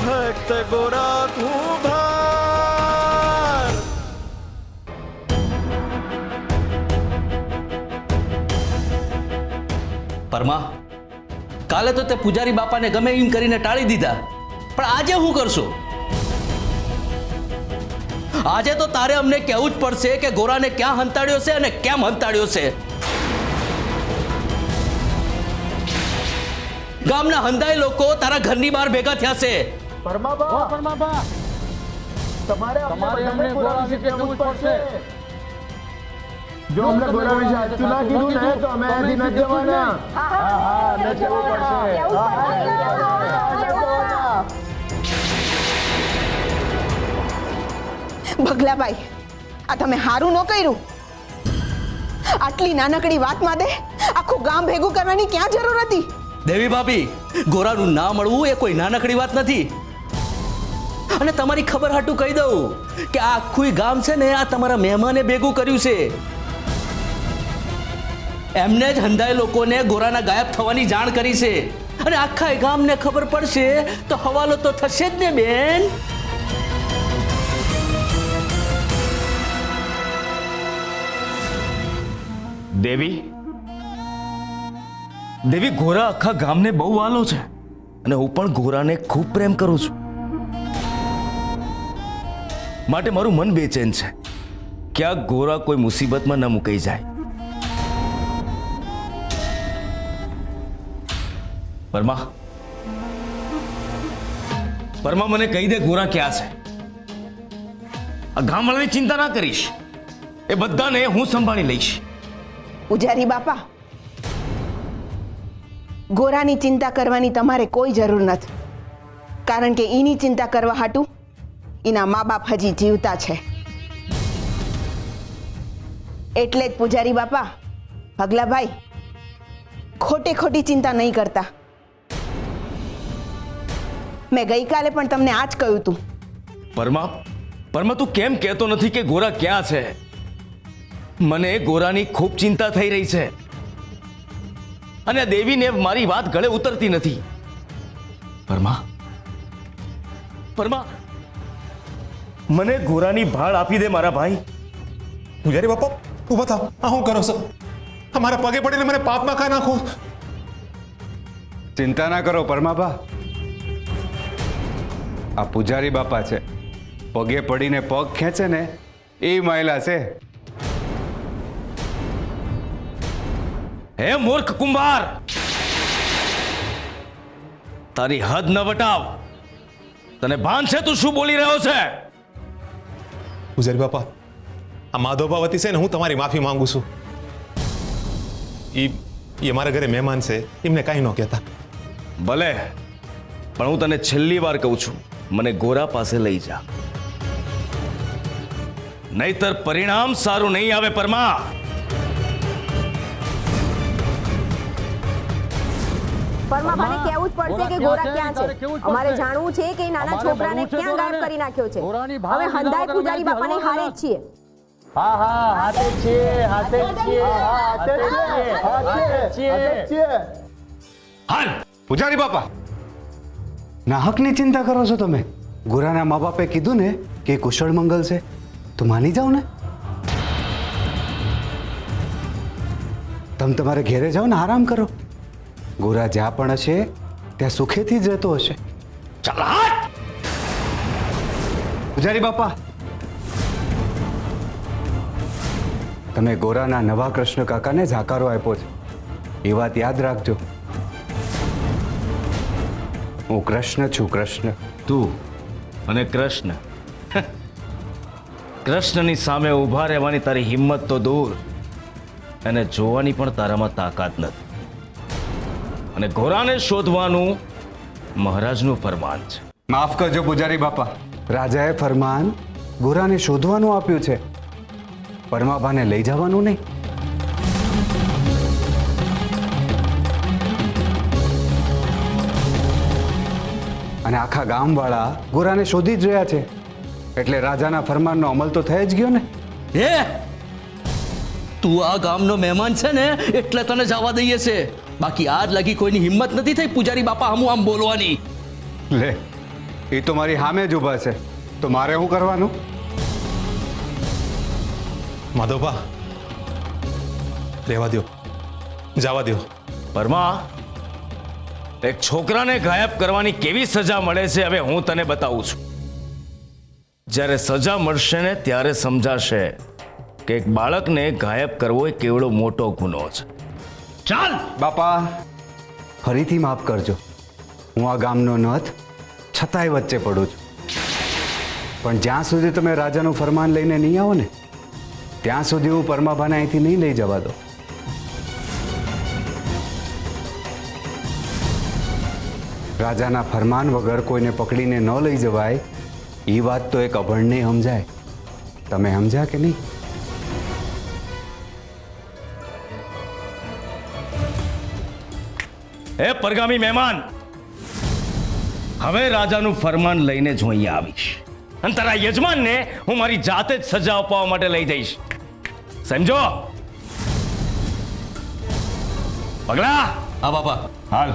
ભક્ત ગોરા કુંભાર. પરમા, કાલે તો તે પૂજારી બાપાને ગમે એમ કરીને ટાળી દીધા, પણ આજે શું કરશો? આજે તો તારે અમને કહેવું જ પડશે કે ગોરાને ક્યાં હંતાડ્યો છે અને કેમ હંતાડ્યો છે. ગામના હંધાઈ લોકો તારા ઘરની બહાર ભેગા થયા છે. પરમાબા તમારે અમને ગોરા વિશે કહેવું જ પડશે. જો અમને ગોરા વિશે સાચું ના કીધું ને તો અમે અહીંથી ન જવાના. હા ન જવું પડશે. ભગલાભાઈ, આ તમે હારું ન કર્યું. આટલી નાનકડી વાતમાં દે આખું ગામ ભેગું કરવાની ક્યાં જરૂર હતી? દેવી ભાભી, ગોરાનું ના મળવું એ કોઈ નાનકડી વાત નથી. અને તમારી ખબર હાટું કહી દઉં કે આ આખું ગામ છે ને, આ તમારા મહેમાને ભેગું કર્યું છે. એમને જ હંધાય લોકોને ગોરાના ગાયબ થવાની જાણ કરી છે. અને આખા ગામને ખબર પડશે તો હવાલો તો થશે જ ને બેન. દેવી, ગોરા આખા ગામને બહુ વાલો છે અને હું પણ ગોરાને ખૂબ પ્રેમ કરું છું. માટે મારું મન બેચેન છે કે આ ગોરા કોઈ મુસીબતમાં ન મુકાઈ જાય. પરમા, મને કહી દે ગોરા ક્યાં છે? આ ગામવાળાની ચિંતા ના કરીશ, એ બધાને હું સંભાળી લઈશ. પૂજારી બાપા, ગોરાની ચિંતા કરવાની તમારે કોઈ જરૂર નથી, કારણ કે એની ચિંતા કરવા હાટું એના મા બાપ હજી જીવતા છે. એટલે જ પૂજારી બાપા, ભગલાભાઈ, ખોટે ખોટી ચિંતા નહીં કરતા. મેં ગઈકાલે પણ તમને આ જ કહ્યું હતું. પરમા, તું કેમ કહેતો નથી કે ગોરા ક્યાં છે? મને ગોરાની ખૂબ ચિંતા થઈ રહી છે અને દેવીને મારી વાત ગળે ઉતરતી નથી. પરમા, મને ગોરાની ભાળ આપી દે મારા ભાઈ. પૂજારી બાપા ઉભા થાવ. આ હું કરો છો? અમારા પગે પડીને મને પાપમાં ખા નાખો. ચિંતા ના કરો પરમાબા, આ પૂજારી બાપા છે. પગે પડીને પગ ખેંચે ને એ મહિલા છે. હે મૂર્ખ કુંભાર, તારી હદ ન વટાવ. તને ભાન છે તું શું બોલી રહ્યો છે? પૂજારી બાપા, આ માધવભાવતી છે ને, હું તમારી માફી માંગુ છું. એ મારા ઘરે મહેમાન છે, એમને કાંઈ ન કહેતા. ભલે, પણ હું તને છેલ્લી વાર કહું છું, મને ગોરા પાસે લઈ જા, નહીતર પરિણામ સારું નહીં આવે. પરમા, પરમાભાને કહેવું જ પડશે કે ગોરા ક્યાં છે. અમારે જાણવું છે કે નાના છોકરાને ક્યાં ગાયબ કરી નાખ્યો છે. હવે હંધાય પૂજારી બાપાને હારે જ છીએ. હાલ પૂજારી બાપા, નાહકની ચિંતા કરો છો તમે. ગોરાના મા બાપે કીધું ને કે કુશળ મંગલ છે, તો માની જાઓ ને. તમે તમારે ઘેરે જાઓ ને, આરામ કરો. ગોરા જ્યાં પણ હશે ત્યાં સુખેથી જ રહેતો હશે. ચાલ હાટ. પૂજારી બાપા, તમે ગોરાના નવા કૃષ્ણ કાકાને જાકારો આપ્યો છે, એ વાત યાદ રાખજો. હું કૃષ્ણ છું, કૃષ્ણ. તું અને કૃષ્ણ, કૃષ્ણની સામે ઊભા રહેવાની તારી હિંમત તો દૂર, અને જોવાની પણ તારામાં તાકાત નથી. અને ગોરાને શોધવાનું મહારાજનું ફરમાન છે. માફ કરજો પૂજારી બાપા, રાજાએ ફરમાન ગોરાને શોધવાનું આપ્યું છે, પરમાભાને લઈ જવાનું નહીં. અને આખા ગામવાળા ગોરાને શોધી જ રહ્યા છે, એટલે રાજાના ફરમાનનો અમલ તો થઈ જ ગયો ને. હે, તું આ ગામનો મહેમાન છે ને એટલે તને જવા દઈએ છે, બાકી આજ લગી કોઈની હિંમત નથી થઈ પૂજારી બાપા હમું આમ બોલવાની. લે, એ તો મારી સામે જ ઊભા છે, તો મારે શું કરવાનું? માધવભા રહેવા દો, જવા દો. પરમા, એક છોકરાને ગાયબ કરવાની કેવી સજા મળે છે હવે હું તને બતાવું છું. જ્યારે સજા મળશે ને ત્યારે સમજાશે કે એક બાળકને ગાયબ કરવો એ કેવડો મોટો ગુનો છે. ચાલ. બાપા, ફરીથી માફ કરજો. હું આ ગામનો નથ છતાંય વચ્ચે પડું છું. પણ જ્યાં સુધી તમે રાજાનું ફરમાન લઈને નહીં આવો ને, ત્યાં સુધી હું પરમાભાને અહીંથી નહીં લઈ જવા દો. રાજાના ફરમાન વગર કોઈને પકડીને ન લઈ જવાય, એ વાત તો એક અભણને સમજાય. તમે સમજ્યા કે નહીં? હે પરગામી મહેમાન, હવે રાજાનું ફરમાન લઈને જ હું અહીંયા આવીશ અને તારા યજમાનને હું મારી જાતે જ સજા અપાવવા માટે લઈ જઈશ. સમજો? પગલા. હા બાપા. હાલ.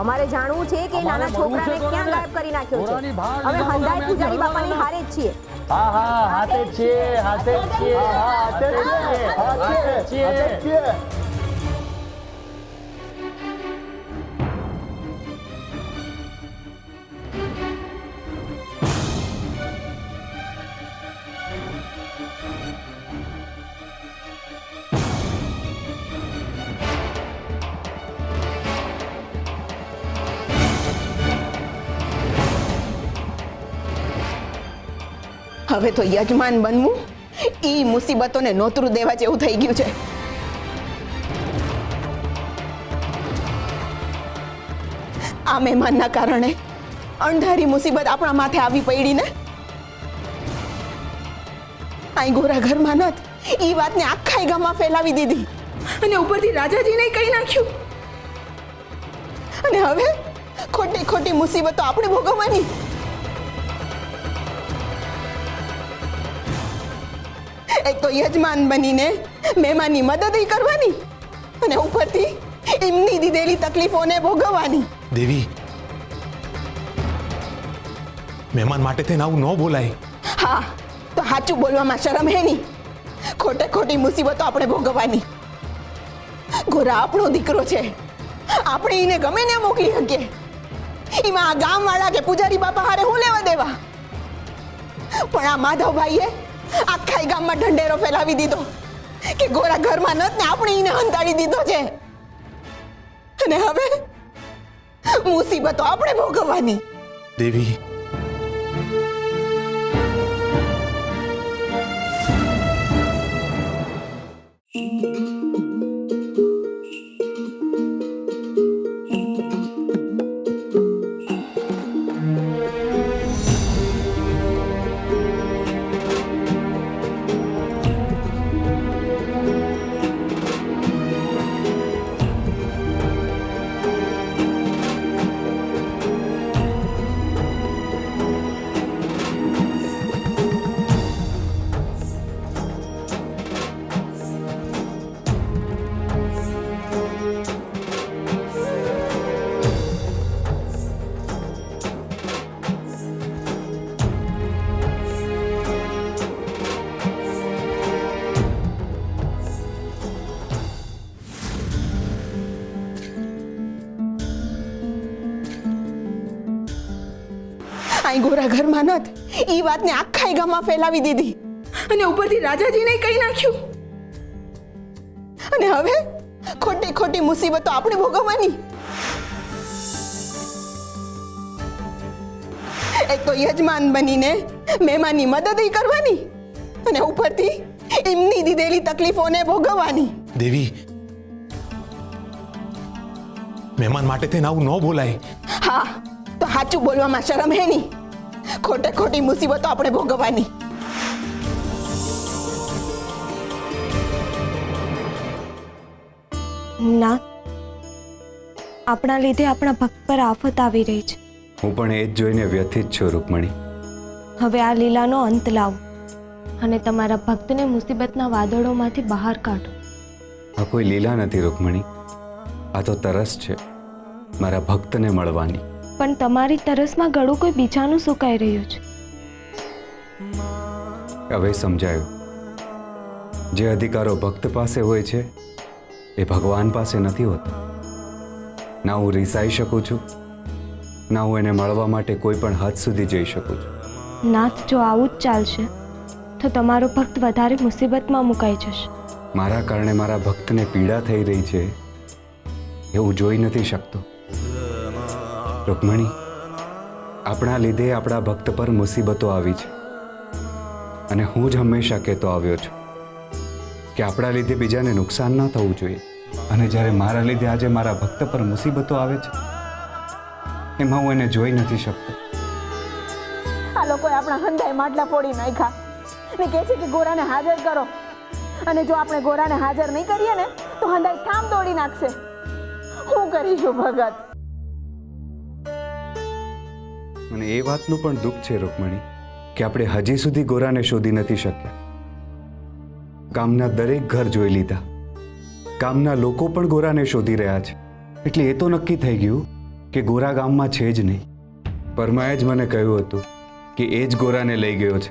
અમારે જાણવું છે કે નાના છોકરાને ક્યાં ગાયબ કરી નાખ્યો છે. અમે હંધાઈ પૂજારી બાપાની હારે જ છીએ. હા હા હાથે જ છીએ, હાથે જ છીએ, હા હાથે જ છીએ, હાથે જ છીએ. હવે તો યજમાન બનવું ઈ મુસીબતોને નોતરું દેવા જેવું થઈ ગયું છે. આ મહેમાનના કારણે અણધારી મુસીબત આપણા માથે આવી પડી ને. આઈ ગોરા ઘરમાં નત ઈ વાતને આખા ગામમાં ફેલાવી દીધી અને ઉપરથી રાજાજીને કહી નાખ્યું. અને હવે ખોટી ખોટી મુસીબતો આપણે ભોગવવાની. એક તો યજમાન બનીને મહેમાનની મદદ કરવાની અને ઉપરથી એમની દીધેલી તકલીફોને ભોગવવાની. દેવી, મહેમાન માટે થઈને આવું ન બોલાય. હા, તો સાચું બોલવામાં શરમ હે નહીં. ખોટે ખોટી મુસીબતો આપણે ભોગવવાની. ગોરા આપણો દીકરો છે, આપણે એને ગમે ને મોકલી શકીએ. એમાં આ ગામવાળા કે પૂજારી બાપા હારે હું લેવા દેવા? પણ આ માધવભાઈએ આખા ગામમાં ઢંઢેરો ફેલાવી દીધો કે ગોરા ઘરમાં નત ને આપણે એને હંતાડી દીધો છે. અને હવે મુસીબતો આપણે ભોગવવાની. દેવી, આઈ ગોરા ઘરમાં નત ઈ વાતને આખા ગામમાં ફેલાવી દીધી અને ઉપરથી રાજાજીને કહી નાખ્યું. અને હવે ખોટી ખોટી મુસીબતો આપણે ભોગવવાની. એક તો યજમાન બનીને મહેમાનની મદદ કરવાની અને ઉપરથી એમની દીધેલી તકલીફોને ભોગવવાની. દેવી, મહેમાન માટે થઈને આવું ન બોલાય. હા, તો સાચું બોલવામાં શરમ હે નહીં. ખોટે ખોટી મુસીબતો આપણે ભોગવવાની. ના, આપણા લીધે આપણા ભક્ત પર આફત આવી રહી છે. હું પણ એ જ જોઈને વ્યથિત છું રૂકમણી. હવે આ લીલાનો અંત લાવો અને તમારા ભક્તને મુસીબતના વાદળોમાંથી બહાર કાઢો. આ કોઈ લીલા નથી રૂકમણી, આ તો તરસ છે. મારા ભક્તને મળવાની. પણ તમારી તરસમાં ગળું કોઈ બીજાનું સુકાઈ રહ્યું છે. હવે સમજાયું. જે અધિકારો ભક્ત પાસે હોય છે એ ભગવાન પાસે નથી હોતા. ના હું રીસાઈ શકું છું, ના હું એને મળવા માટે કોઈ પણ હદ સુધી જઈ શકું છું. નાથ, જો આવું જ ચાલશે તો તમારો ભક્ત વધારે મુસીબતમાં મુકાઈ જશે. મારા કારણે મારા ભક્તને પીડા થઈ રહી છે એ હું જોઈ નથી શકતો. રૂકમણી, આપણા લીધે આપણા ભક્ત પર મુસીબતો આવી છે અને હું જ હંમેશા કહેતો આવ્યો છું કે આપણા લીધે બીજાને નુકસાન ન થવું જોઈએ. અને જ્યારે મારા લીધે આજે મારા ભક્ત પર મુસીબતો આવે છે એમાં હું એને જોઈ નથી શકતો. આ લોકોએ આપણા હંધાય માટલા ફોડી નાખ્યા ને કહે છે કે ગોરાને હાજર કરો, અને જો આપણે ગોરાને હાજર નહીં કરીએ ને તો હંધાય ઠામ તોડી નાખશે. હું કરીશું ભગત? મને એ વાતનું પણ દુઃખ છે રૂકમણી કે આપણે હજી સુધી ગોરાને શોધી નથી શક્યા. ગામના દરેક ઘર જોઈ લીધા, ગામના લોકો પણ ગોરાને શોધી રહ્યા છે. એટલે એ તો નક્કી થઈ ગયું કે ગોરા ગામમાં છે જ નહીં. પરમાએ જ મને કહ્યું હતું કે એ જ ગોરાને લઈ ગયો છે.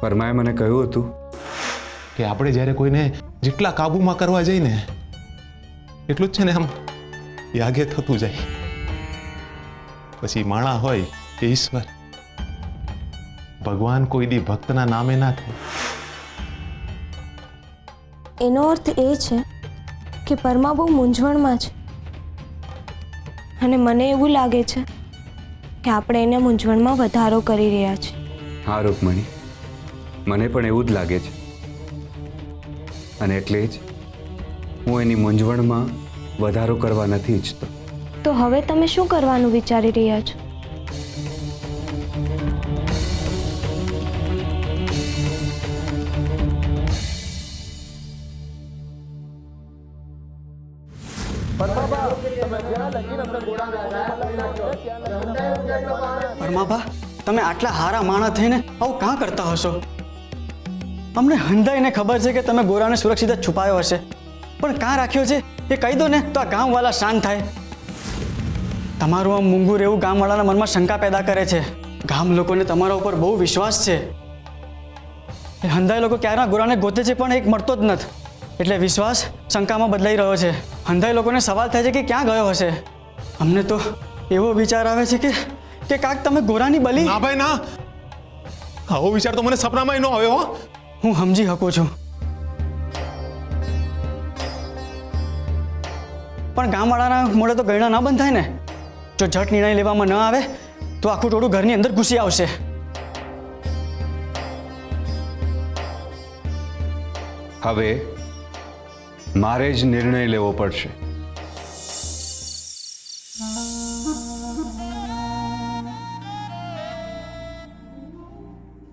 પરમાએ મને કહ્યું હતું કે આપણે જ્યારે કોઈને જેટલા કાબૂમાં કરવા જઈને એટલું જ છે ને આમ યાગે થતું જાય. પછી માણા હોય કે ઈશ્વર, ભગવાન કોઈ દી ભક્તના નામે ના થાય. એનો અર્થ એ છે કે પરમા બહુ મૂંઝવણમાં છે અને મને એવું લાગે છે કે આપણે એને મૂંઝવણમાં વધારો કરી રહ્યા છીએ. હા રૂકમણી, મને પણ એવું જ લાગે છે અને એટલે જ હું એની મૂંઝવણમાં વધારો કરવા નથી ઈચ્છતો. તો હવે તમે શું કરવાનું વિચારી રહ્યા છો? પરમાભા, તમે આટલા હારા માણસ થઈને આવું કાં કરતા હશો? અમને હંધાઈને ખબર છે કે તમે ગોરાને સુરક્ષિત જ છુપાયો હશે, પણ કાં રાખ્યો છે એ કહી દો ને તો આ ગામવાળા શાંત થાય. તમારું આમ મૂંગું રહેવું ગામવાળાના મનમાં શંકા પેદા કરે છે. ગામ લોકોને તમારા ઉપર બહુ વિશ્વાસ છે. એ હંધાઈ લોકો ક્યારના ગોરાને ગોતે છે પણ એક મળતો જ નથી. એટલે વિશ્વાસ શંકામાં બદલાઈ રહ્યો છે. હંધાઈ લોકોને સવાલ થાય છે કે ક્યાં ગયો હશે. અમને તો એવો વિચાર આવે છે કે કાક તમે ગોરાની બલી. ના ભાઈ ના, આવો વિચાર તો મને સપનામાં ન આવ્યો. હું સમજી શકું છું, પણ ગામવાળાના મોઢે તો ગયણા ના બંધ થાય ને. જો ઝટ નિર્ણય લેવામાં ન આવે તો આખું ટોળું ઘરની અંદર ઘૂસી આવશે. હવે મારે જ નિર્ણય લેવો પડશે.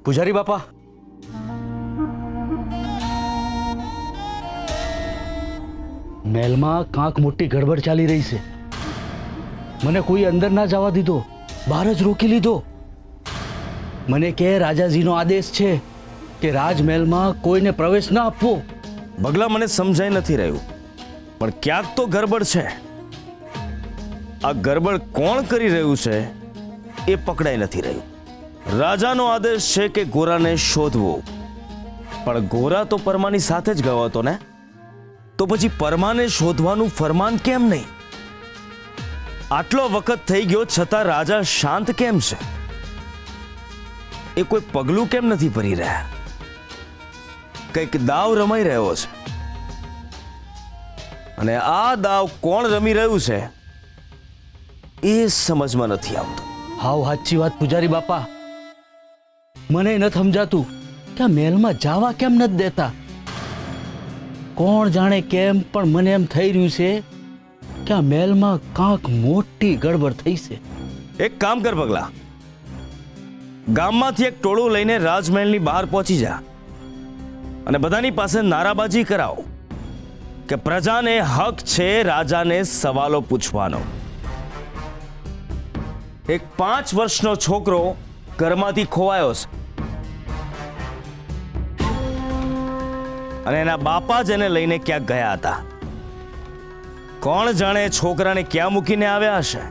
પૂજારી બાપા, મહેલમાં કાંક મોટી ગડબડ ચાલી રહી છે. મને કોઈ અંદર ના જવા દીધો, બહાર જ રોકી લીધો. મને કે રાજાજીનો આદેશ છે કે રાજમહેલમાં કોઈને પ્રવેશ ન આપવો. બગલા, મને સમજાઈ નથી રહ્યું, પણ ક્યાંક તો ગરબડ છે. આ ગરબડ કોણ કરી રહ્યું છે એ પકડાઈ નથી રહ્યું. રાજાનો આદેશ છે કે ગોરાને શોધવો, પણ ગોરા તો પરમાની સાથે જ ગયો હતો ને, તો પછી પરમાને શોધવાનું ફરમાન કેમ નહીં? આટલો વખત થઈ ગયો છતાં રાજા શાંત કેમ છે? એ કોઈ પગલું કેમ નથી ભરી રહ્યા? કંઈક દાવ રમાઈ રહ્યો છે, અને આ દાવ કોણ રમી રહ્યું છે એ સમજમાં નથી આવતું. હાવ સાચી વાત પૂજારી બાપા. મને ન સમજાતું કે આ મહેલમાં જવા કેમ નથી દેતા. કોણ જાણે કેમ, પણ મને એમ થઈ રહ્યું છે કે આ મહેલમાં કાંક મોટી ગડબડ થઈ છે. એક કામ કર પગલા, ગામમાંથી એક ટોળું લઈને રાજમહેલની બહાર પહોંચી જા અને બધાની પાસે નારાબાજી કરાવો કે પ્રજાને હક છે રાજાને સવાલો પૂછવાનો. એક 5 વર્ષનો છોકરો ઘરમાંથી ખોવાયો છે અને એના બાપા જ એને લઈને ક્યાંક ગયા હતા. કોણ જાણે છોકરાને ક્યાં મૂકીને આવ્યા હશે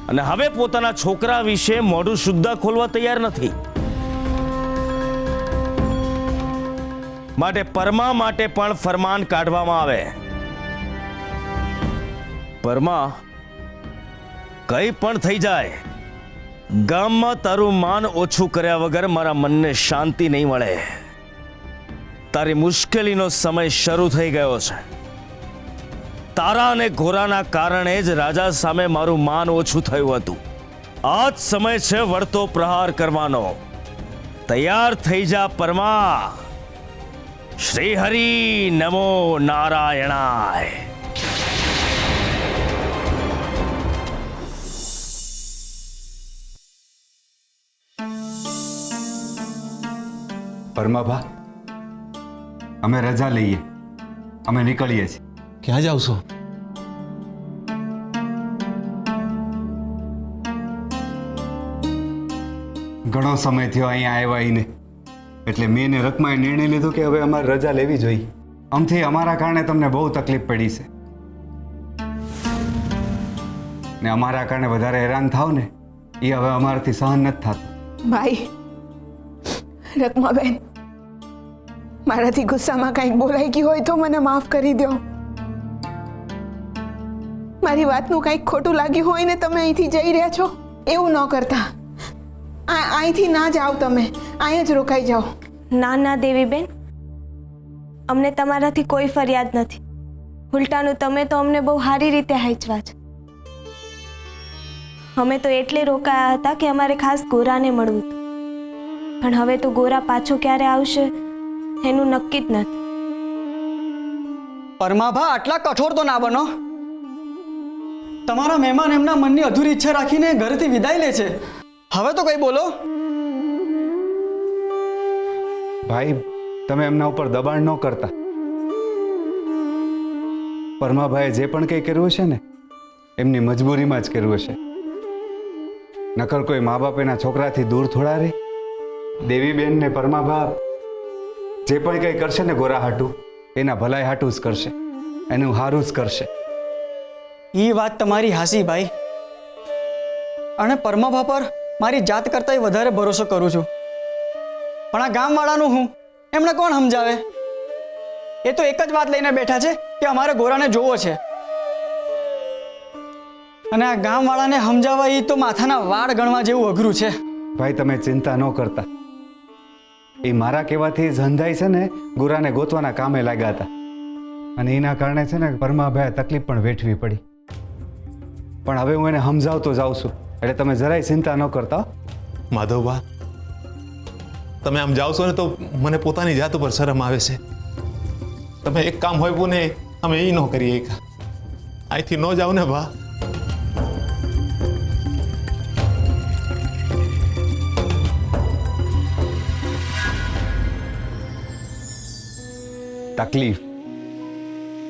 અને હવે પોતાના છોકરા વિશે મોઢું સુદ્ધા ખોલવા તૈયાર નથી. માટે પરમા માટે પણ ફરમાન કાઢવામાં આવે. પરમા, કઈ પણ થઈ જાય, ગામમાં તારું માન ઓછું કર્યા વગર મારા મનને શાંતિ નહીં મળે. તારી મુશ્કેલીનો સમય શરૂ થઈ ગયો છે. તારા અને ઘોરાના કારણે જ રાજા સામે મારું માન ઓછું થયું હતું. આ જ સમય છે વળતો પ્રહાર કરવાનો. તૈયાર થઈ જા પરમા. શ્રી હરિ નમો નારાયણાય. પરમાભા, અમે રજા લઈએ, અમે નીકળીએ છીએ. ક્યાં જાવ છો? ઘણો સમય થયો અહીંયા આવ્યા આવીને, એટલે મેં ને રકમાએ નિર્ણય લીધો કે હવે અમારે રજા લેવી જોઈએ. આમથી અમારા કારણે તમને બહુ તકલીફ પડી છે ને અમારા કારણે વધારે હેરાન થાવ ને એ હવે અમારાથી સહન નથી થતું. ભાઈ, રકમાબેન, મારાથી ગુસ્સામાં કંઈક બોલાઈ ગયું હોય તો મને માફ કરી દો. મારી વાતનું કંઈક ખોટું લાગ્યું હોય ને તમે અહીંથી જઈ રહ્યા છો, એવું ન કરતા. અહીંથી ના જાઓ, તમે અહીં જ રોકાઈ જાઓ. ના ના દેવીબેન, અમને તમારાથી કોઈ ફરિયાદ નથી. ઉલટાનું તમે તો અમને બહુ સારી રીતે હાંચવા છે. અમે તો એટલે રોકાયા હતા કે અમારે ખાસ ગોરાને મળવું હતું, પણ હવે તો ગોરા પાછો ક્યારે આવશે એનું નક્કી જ નથી. પરમાભા, આટલા કઠોર તો ના બનો. તમારા મહેમાન એમના મનની અધૂરી ઈચ્છા રાખીને ઘરેથી વિદાય લે છે. હવે તો કઈ બોલો. ભાઈ, તમે એમના ઉપર દબાણ ન કરતા. પરમાભાઈએ જે પણ કંઈ કર્યું છે ને, એમની મજબૂરીમાં જ કર્યું છે. નકર કોઈ મા બાપ એના છોકરાથી દૂર થોડા રહે. દેવીબેન ને પરમાભા જે પણ કંઈ કરશે ને ગોરા હાટું, એના ભલાઈ હાટું જ કરશે, એનું હારું જ કરશે. એ વાત તમારી હાસી ભાઈ. અને પરમાભા પર મારી જાત કરતાં વધારે ભરોસો કરું છું. પણ આ ગામવાળાનું હું, એમને કોણ સમજાવે? એ તો એક જ વાત લઈને બેઠા છે કે અમારે ગોરાને જોવો છે. અને આ ગામવાળાને સમજાવવા એ તો માથાના વાળ ગણવા જેવું અઘરું છે. ભાઈ, તમે ચિંતા ન કરતા. એ મારા કહેવાથી ધંધાઈ છે ને ગોરાને ગોતવાના કામે લાગ્યા હતા, અને એના કારણે છે ને પરમાભાઈ તકલીફ પણ વેઠવી પડી. પણ હવે હું એને સમજાવતો જાઉં છું, એટલે તમે જરાય ચિંતા ન કરતા. માધવબા, તમે આમ જાઓ છો ને તો મને પોતાની જાત ઉપર શરમ આવે છે. તમે એક કામ હોય ને અમે એ ન કરીએ. અહીંથી ન જાઓ ને બા.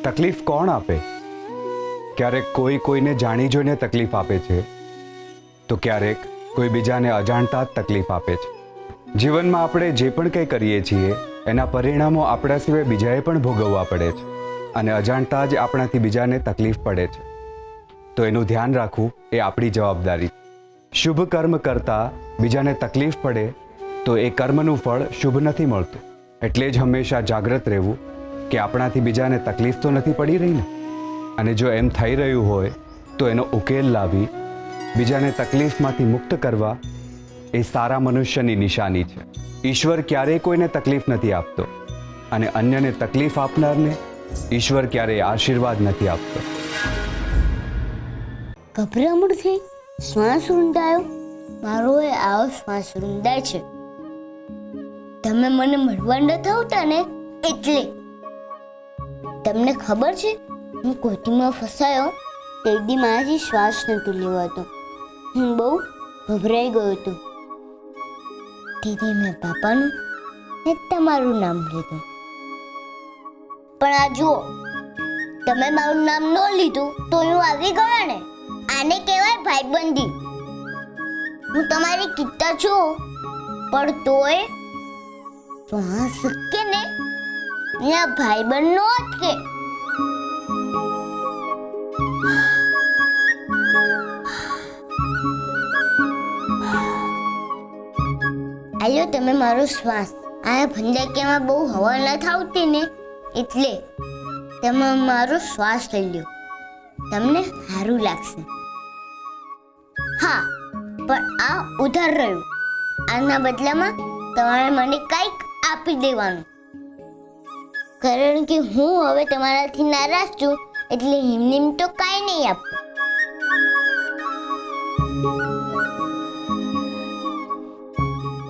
તકલીફ કોણ આપે? ક્યારેક કોઈ કોઈને જાણી જોઈને તકલીફ આપે છે, તો ક્યારેક કોઈ બીજાને અજાણતા જ તકલીફ આપે છે. જીવનમાં આપણે જે પણ કંઈ કરીએ છીએ એના પરિણામો આપણા સિવાય બીજાએ પણ ભોગવવા પડે છે, અને અજાણતા જ આપણાથી બીજાને તકલીફ પડે છે. તો એનું ધ્યાન રાખવું એ આપણી જવાબદારી. શુભ કર્મ કરતા બીજાને તકલીફ પડે તો એ કર્મનું ફળ શુભ નથી મળતું. એટલે જ હંમેશા જાગૃત રહેવું કે આપણાથી બીજાને તકલીફ તો નથી પડી રહી ને, અને જો એમ થઈ રહ્યું હોય તો એનો ઉકેલ લાવી બીજાને તકલીફમાંથી મુક્ત કરવા એ સારા મનુષ્યની નિશાની છે. ઈશ્વર ક્યારેય કોઈને તકલીફ નથી આપતો, અને અન્યને તકલીફ આપનારને ઈશ્વર ક્યારેય આશીર્વાદ નથી આપતો. ગભરામણથી શ્વાસ રૂંધાયો. મારો એ આવો શ્વાસ રૂંધાય છે. તમે મને મળવા નથી આવતા ને, એટલે. તમને ખબર છે, હું કોટીમાં ફસાયો તે દી મારાથી શ્વાસ નહોતો લેવાતો. હું બહુ ગભરાઈ ગયો હતો. તેથી મેં પાપાનું ને તમારું નામ લીધું. પણ આ જુઓ, તમે મારું નામ ન લીધું તો હું આવી ગયો ને. આને કહેવાય ભાઈબંધી. હું તમારી કિત્તા છું, પણ તોય શ્વાસ કે ને ભાઈબંધ નો જ કે આલ્યો તમે મારો શ્વાસ. આ ભંડાકીયામાં બહુ હવા નથી આવતી ને એટલે તમે મારો શ્વાસ લઈ લ્યો. તમને સારું લાગશે. હા, પણ આ ઉધાર રહ્યું. આના બદલામાં તમારે મને કંઈક આપી દેવાનું, કારણ કે હું હવે તમારાથી નારાજ છું, એટલે એમને તો કાંઈ નહીં આપું.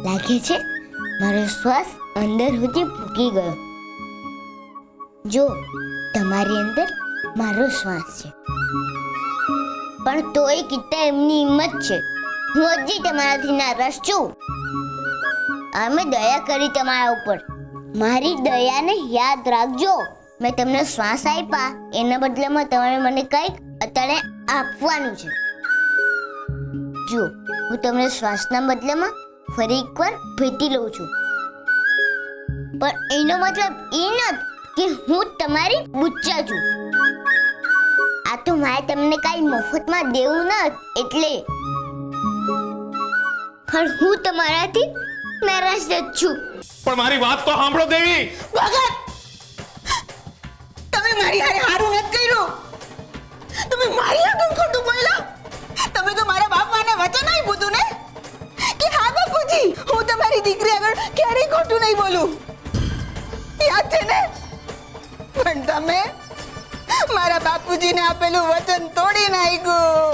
લાગે છે મારો શ્વાસ અંદર સુધી ફૂંકી ગયો. જો તમારી અંદર મારો શ્વાસ છે, પણ તોય કિતા એમની હિંમત છે. હું હજી તમારાથી નારાજ છું. અમે દયા કરી તમારા ઉપર. મારી દયાને યાદ રાખજો. મેં તમને શ્વાસ આપ્યા, એના બદલામાં તમારે મને કંઈક અત્યારે આપવાનું છે. જો હું તમને શ્વાસના બદલામાં ફરી એકવાર ભેટી લઉં છું, પણ એનો મતલબ એ નથી કે હું તમારી બુચ્ચા છું. આ તો મારે તમને કાંઈ મફતમાં દેવું નથી એટલે. પણ હું તમારાથી નારાજ જ છું. પણ મારી વાત તો સાંભળો દેવી. ભગત, તમે મારી હારે હારું નથી કર્યું. તમે મારી આગળ ખોટું બોલ્યા. તમે તો મારા બાપાને વચન આપ્યું હતું ને કે હા બાપુજી, હું તમારી દીકરી આગળ ક્યારેય ખોટું નહીં બોલું. યાદ છે ને? પણ તમે મારા બાપુજીને આપેલું વચન તોડી નાખ્યું.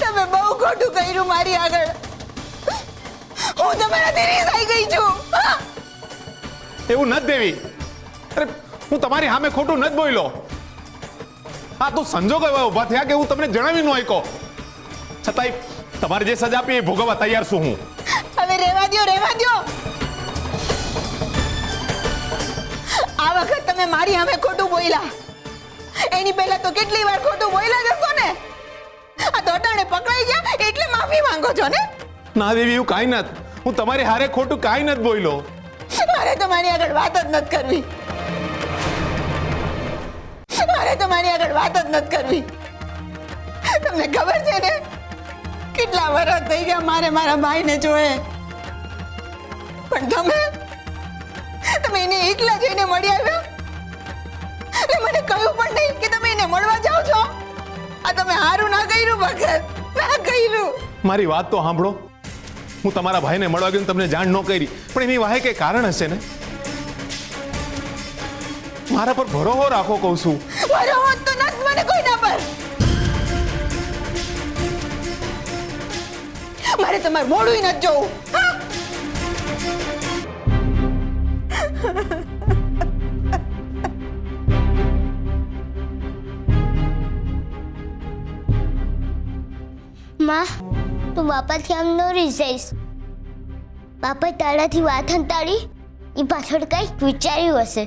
તમે બહુ ખોટું કર્યું મારી આગળ. હું તમારાથી રીસાઈ ગઈ છું. એવું નથી દેવી. અરે હું તમારી સામે ખોટું નથી બોલ્યો. હા, તો સંજોગો એવા ઉભા થયા કે હું તમને જણાવી ન શક્યો. છતાંય તમારે જે સજા આપી એ ભોગવવા તૈયાર છું હું. હવે રહેવા દ્યો, રહેવા દ્યો. આ વખત તમે મારી સામે ખોટું બોલ્યા. એની પહેલા તો કેટલી વાર ખોટું બોલ્યા જશો ને. આ તો અટાણે પકડાઈ ગયા એટલે માફી માંગો છો ને. ના દેવી, એવું કાંઈ નથી. હું તમારી હારે ખોટું કાંઈ નથી બોલ્યો. મારે તમારી આગળ વાત જ નથી કરવી. મારે તમારી આગળ વાત જ નથી કરવી. તમને ખબર છે ને કેટલા વર્ષ થઈ ગયા મારે મારા ભાઈને જોયે, પણ તમે એને એકલા જઈને મળી આવ્યા અને મને કહ્યું પણ નહીં કે તમે એને મળવા જાઓ છો. આ તમે હારું ના કર્યું ભગત, ના કર્યું. મારી વાત તો સાંભળો. હું તમારા ભાઈને મળવા ગયો, તમને જાણ ન કરી, પણ એની વાહે કઈ કારણ હશે ને. મારા પર ભરોસો રાખો કહું છું. ભરોસો તો નથી મને કોઈના પર. મારે તમારું મોઢું નથી જોવું. માં, તું બાપાથી આમ ન રીસાઈશ. બાપા તારાથી વાત હંતાડી એ પાછળ કંઈક વિચાર્યું હશે.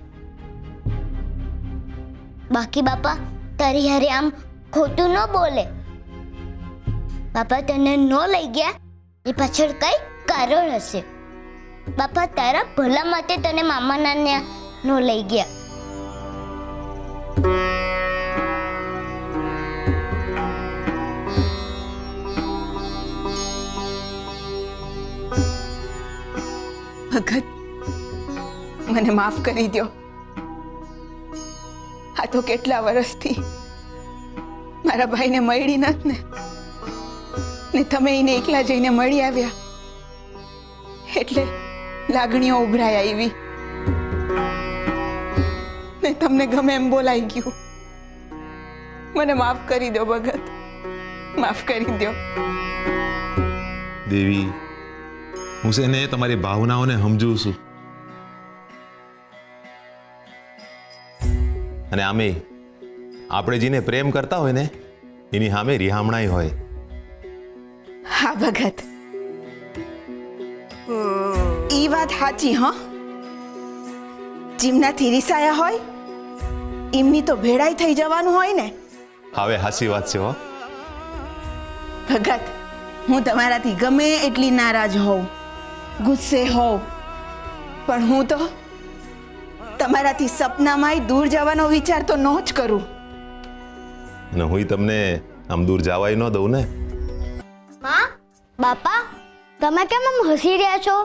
બાકી બાપા તારી હારે આમ ખોટું ન બોલે. બાપા તને ન લઈ ગયા એ પાછળ કંઈક કારણ હશે. બાપા તારા ભલા માટે તને મામાના ત્યાં ન લઈ ગયા. ભગત, મને માફ કરી દો. આ તો કેટલા વર્ષથી મારા ભાઈને મળી નથી ને તમે એને એકલા જઈને મળી આવ્યા એટલે લાગણીઓ ઉભરાઈ આવી ને તમને ગમે એમ બોલાઈ ગયું. મને માફ કરી દો ભગત, માફ કરી દો. દેવી, હું છે ને તમારી ભાવનાઓને સમજુ છું. અને આમે આપણે જેને પ્રેમ કરતા હોય ને એની સામે રિહામણાઈ હોય. હા ભગત, ઈ વાત સાચી. હા, જીમનાથી રીસાયા હોય એમની તો ભેળાઈ થઈ જવાનું હોય ને. હવે હાસી વાત છે. હો ભગત, હું તમારાથી ગમે એટલી નારાજ હોઉં, ગુસ્સે હોઉં, પણ હું તો તમારાથી સપનામાંય દૂર જવાનો વિચાર તો ન જ કરું. અને હું તમને આમ દૂર જવાય ન દઉં ને. માં, બાપા તમે કેમ આમ હસી રહ્યા છો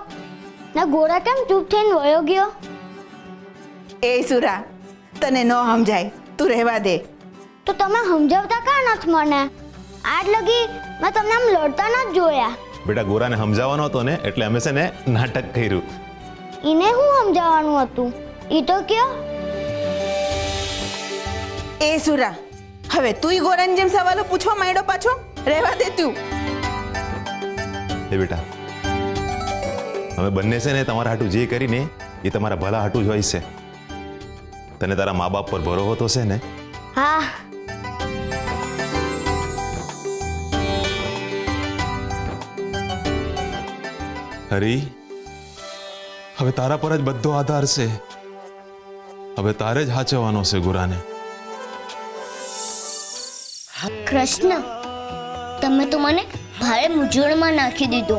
ના ગોરા કેમ ચૂપ થઈને વયો ગયો? એ સુરા, તને ન સમજાય, તું રહેવા દે. તો તમે સમજાવતા કાં નથી મને? આજ લગી મેં તમને આમ લડતા નથી જોયા. બેટા ગોરાને સમજાવવાનો હતો ને એટલે અમે છે ને નાટક કર્યું. ઈને શું સમજાવવાનું હતું ઈ તો કયો. એ સુરા, હવે તુંય ગોરાની જેમ સવાલો પૂછવા માંડ્યો પાછો? રહેવા દે તું. એ બેટા અમે બંને છે ને તમારા હાટું જે કરીને એ તમારા ભલા હાટું જ હોય છે. તને તારા મા બાપ પર ભરોસો તો છે ને? હા. હરી, હવે તારા પર જ બધો આધાર છે. હવે તારે જ હાચવવાનો છે ગોરાને. કૃષ્ણ તમે તો મને ભારે મૂંઝવણમાં નાખી દીધો.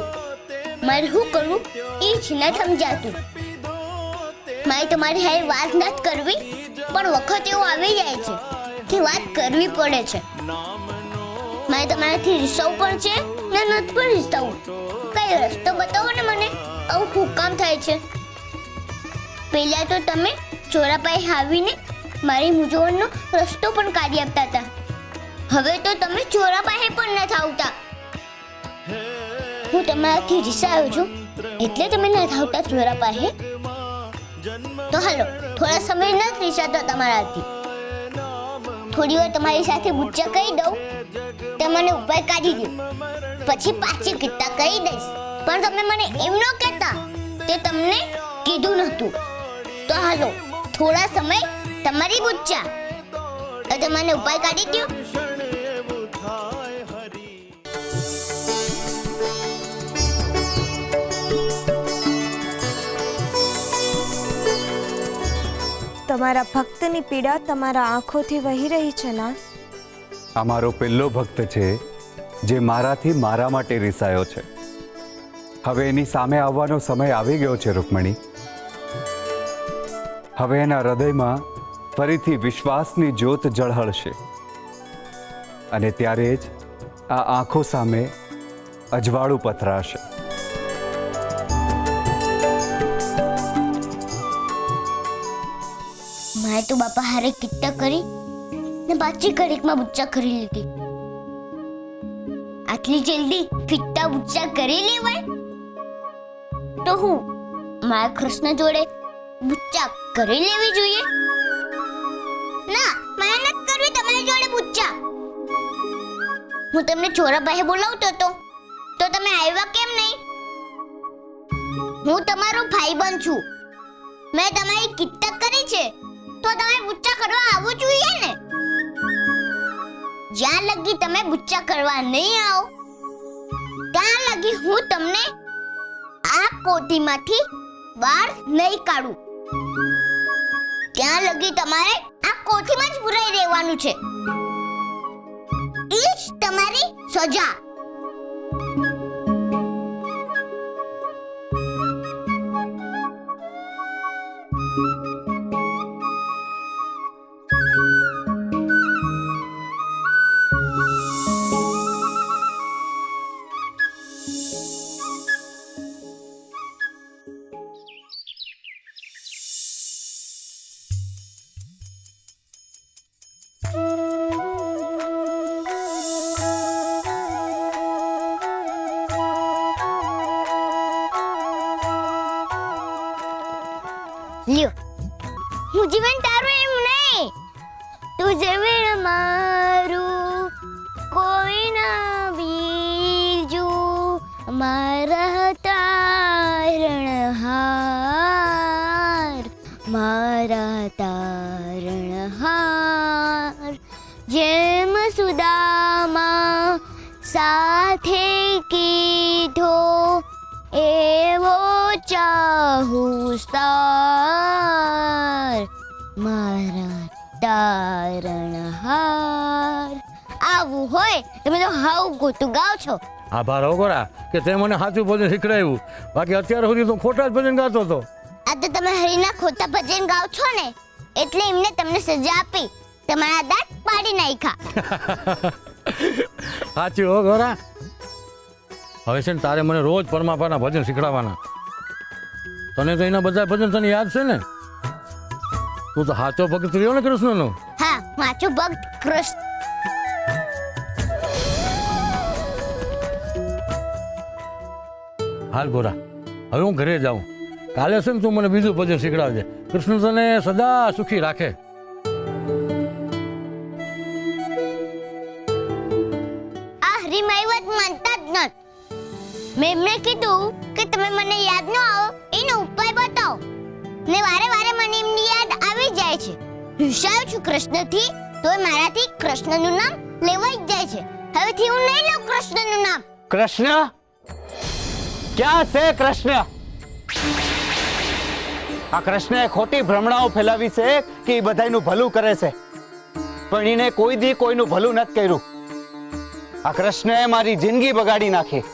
મારે શું કરવું એ જ ન સમજાતું. મારે તમારી હારે વાત નથી કરવી પણ વખત એવો આવી જાય છે કે વાત કરવી પડે છે. મારે તમારાથી રીસાવું પણ છે ને નથી પણ રીસાવું. કઈ રસ્તો બતાવો ને મને. આવું શું કામ થાય છે? પહેલા તો તમે ચોરાપાઈ આવીને મારી મૂંઝવણનો રસ્તો પણ કાઢી આપતા હતા. હવે તો તમે ચોરાપાઈ પણ નથી આવતા. હું તમારાથી રીસાયો છું એટલે તમે નથી આવતા ચોરાપાઈ. તો હાલો થોડા સમય નથી રીસાતો તમારાથી. થોડી વાર તમારી સાથે બુચ્ચા કહી દઉં તો મને ઉપાય કાઢી દો. પછી પાછી કિસ્સા કહી દઈશ. પણ તમે મને એમ ન કહેતા તે તમને કીધું નહોતું. તો હાલો થોડા સમય તમારી બુચ્ચા તો મને ઉપાય કાઢી દો. તમારા ભક્તની પીડા તમારા આંખોથી વહી રહી છે ના? આ મારો પહેલો ભક્ત છે જે મારાથી મારા માટે રીસાયો છે. હવે એની સામે આવવાનો સમય આવી ગયો છે રૂકમણી. હવે એના હૃદયમાં ફરીથી વિશ્વાસની જ્યોત ઝળહળશે અને ત્યારે જ આ આંખો સામે અજવાળું પથરાશે. મેં તો બાપા હારે કિસ્સા કરી ને પાછી ઘડીકમાં બુચ્ચા કરી લીધી. આટલી જલ્દી કિસ્સા બુચ્ચા કરી લેવાય? તો હું મારા કૃષ્ણ જોડે બુચ્ચા કરી લેવી જોઈએ? ના, મહેનત કરવી તમારી જોડે બુચ્ચા. હું તમને ચોરાપાઈ બોલાવતો હતો તો તમે આવ્યા કેમ નહીં? હું તમારો ભાઈબંધ છું. મેં તમારી કિસ્સા કરી છે તો તમે બુચ્ચા કરવા આવવું જોઈએ ને. જ્યાં લગી તમે બુચ્ચા કરવા નહીં આવો ત્યાં લગી હું તમને આ કોઠીમાંથી બહાર નહીં કાઢું. ત્યાં લગી તમારે આ કોઠીમાં જ પુરાઈ રહેવાનું છે. એ જ તમારી સજા. લ્યો, હું જીવન તારું એમ નહીં. તું જીવન મારું કોઈ ના બીજું મારા તારણહાર, મારા તારણહાર. જેમ સુદામા સાથે કીધો એવો ચાહું સાર, મારા તારણહાર. આવું હોય તમે તો હાવ ગોતું ગાવ છો. આભાર હો ગોરા કે તે મને સાચું ભજન શીખડાવ્યું. બાકી અત્યાર સુધી તો ખોટા જ ભજન ગાતો હતો. આ તો તમે હરિના ખોટા ભજન ગાવ છો ને એટલે એમને તમને સજા આપી, તમારા દાંત પાડી નાખ્યા. સાચું હો ગોરા. હવે છે ને તારે મને રોજ પરમાપાના ભજન શીખડાવવાના. તને તો એના બધા ભજન તને યાદ છે ને? તું તો સાચો ભક્ત રહ્યો ને કૃષ્ણનો. હા, માચું ભક્ત કૃષ્ણ. હાલ ગોરા, હવે હું ઘરે જાઉં. કાલે છે ને તું મને બીજું ભજન શીખડાવજે. કૃષ્ણ તને સદા સુખી રાખે. આ હરીમાઈ વાત માનતા જ નથી. મેં એમને કીધું કે તમે મને યાદ ન આવો એનો ઉપાય બતાવો, ને વારે વારે મને એમની યાદ આવી જાય છે. રિસાયો છું કૃષ્ણથી, તોય મારાથી કૃષ્ણનું નામ લેવાઈ જ જાય છે. હવેથી હું નહીં લઉં કૃષ્ણનું નામ. કૃષ્ણ ક્યાં છે? કૃષ્ણ આ કૃષ્ણએ ખોટી ભ્રમણાઓ ફેલાવી છે કે એ બધાયનું ભલું કરે છે, પણ એને કોઈ દી કોઈનું ભલું નથી કર્યું. આ કૃષ્ણએ મારી જિંદગી બગાડી નાખી.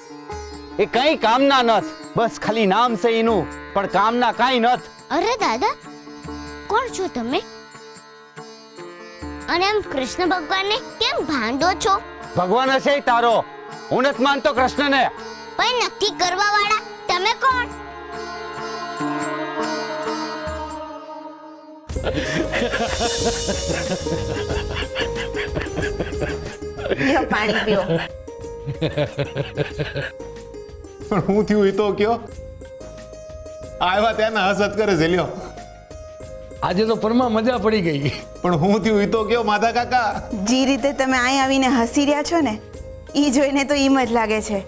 એ કઈ કામના નથ, બસ ખાલી નામ છે એનું, પણ કામના કાંઈ નથ. અરે દાદા, કોણ છો તમે? અને એમ કૃષ્ણ ભગવાનને કેમ ભાંડો છો? ભગવાન હશે તારો, હું નથી માનતો કૃષ્ણને. પણ નક્કી કરવા વાળા તમે કોણ? લ્યો પાણી પીઓ. પણ હું થયું એ તો કયો. આવ્યા ત્યાંના હસત કરે છે. લ્યો આજે તો પરમાં મજા પડી ગઈ. પણ હું થયું એ તો કયો માધા કાકા. જે રીતે તમે અહીં આવીને હસી રહ્યા છો ને, એ જોઈને તો એમ જ લાગે છે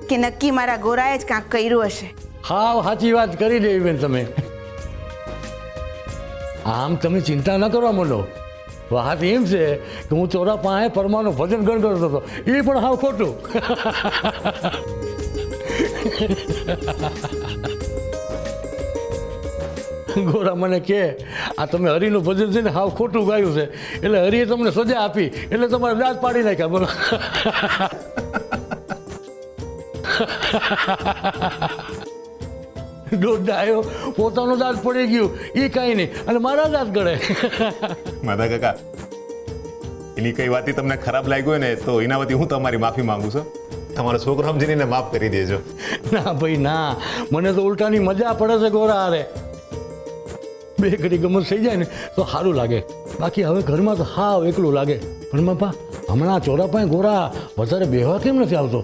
કે નક્કી મારા ગોરાએ જ કાંઈક કર્યું હશે. હા, સાચી વાત કરી દેવી બેન તમે. આમ તમે ચિંતા ન કરવા માંડો. વાત એમ છે કે હું ચોરા પાસે પરમાનું ભજન ગણ કરતો હતો, એ પણ હાવ ખોટું. ગોરા મને કે આ તમે હરિનું ભજન છે ને હાવ ખોટું ગાયું છે, એટલે હરિએ તમને સજા આપી, એટલે તમારે દાંત પાડી નાખ્યા. બોલો. દોઢ આવ્યો, પોતાનો દાંત પડી ગયું, એ કાંઈ નહીં, અને મારા દાંત ગળે. માધા કાકા, એની કઈ વાતી તમને ખરાબ લાગ્યું હોય ને તો એના વતી હું તમારી માફી માંગુ છું. તમારો છોકરો સમજીને માફ કરી દેજો. ના ભાઈ ના, મને તો ઉલટાની મજા પડે છે ગોરા હારે. બે ઘડી ગમત થઈ જાય ને તો સારું લાગે, બાકી હવે ઘરમાં તો હાવ એકલું લાગે. પણ બાપા, હમણાં ચોરા પાસે ગોરા વધારે બેહવા કેમ નથી આવતો?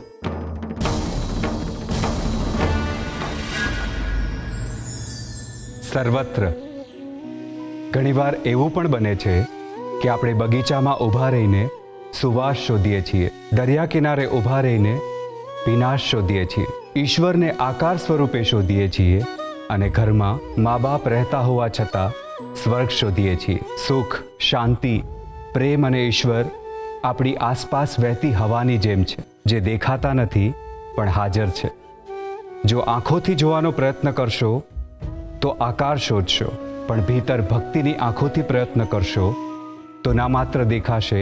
સર્વત્ર ઘણીવાર એવું પણ બને છે કે આપણે બગીચામાં ઊભા રહીને સુવાસ શોધીએ છીએ, દરિયા કિનારે ઊભા રહીને વિનાશ શોધીએ છીએ, ઈશ્વરને આકાર સ્વરૂપે શોધીએ છીએ, અને ઘરમાં મા બાપ રહેતા હોવા છતાં સ્વર્ગ શોધીએ છીએ. સુખ, શાંતિ, પ્રેમ અને ઈશ્વર આપણી આસપાસ વહેતી હવાની જેમ છે, જે દેખાતા નથી પણ હાજર છે. જો આંખોથી જોવાનો પ્રયત્ન કરશો તો આકાર શોધશો, પણ ભીતર ભક્તિની આંખોથી પ્રયત્ન કરશો તો ના માત્ર દેખાશે